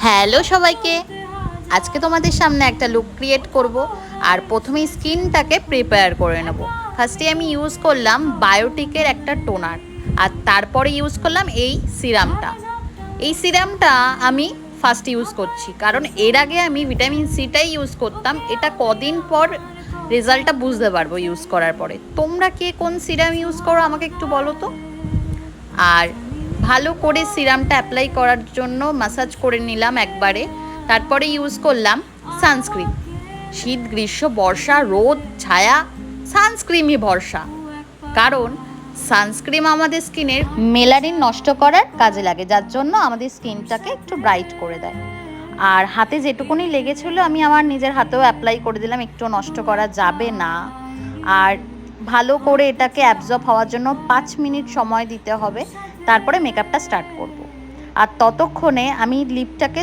Hello সবাইকে, আজকে তোমাদের সামনে একটা লুক ক্রিয়েট করব। আর প্রথমেই স্কিনটাকে প্রিপেয়ার করে নেব। ফার্স্টে আমি ইউজ করলাম বায়োটিকের একটা টোনার, আর তারপরে ইউজ করলাম এই সিরামটা। এই সিরামটা আমি ফার্স্ট ইউজ করছি, কারণ এর আগে আমি ভিটামিন সিটাই ইউজ করতাম। এটা কদিন পর রেজাল্টটা বুঝতে পারবো ইউজ করার পরে। তোমরা কে কোন সিরাম ইউজ করো আমাকে একটু বলো তো। আর ভালো করে সিরামটা অ্যাপ্লাই করার জন্য ম্যাসাজ করে নিলাম একবারে। তারপরে ইউজ করলাম সানস্ক্রিন। শীত, গ্রীষ্ম, বর্ষা, রোদ, ছায়া, সানস্ক্রিনই ভরসা। কারণ সানস্ক্রিন আমাদের স্কিনের মেলানিন নষ্ট করার কাজে লাগে, যার জন্য আমাদের স্কিনটাকে একটু ব্রাইট করে দেয়। আর হাতে যেটুকুনি লেগেছিলো আমি আমার নিজের হাতেও অ্যাপ্লাই করে দিলাম, একটু নষ্ট করা যাবে না। আর ভালো করে এটাকে অ্যাবজর্ব হওয়ার জন্য 5 মিনিট সময় দিতে হবে, তারপরে মেকআপটা স্টার্ট করব। আর ততক্ষণে আমি লিপটাকে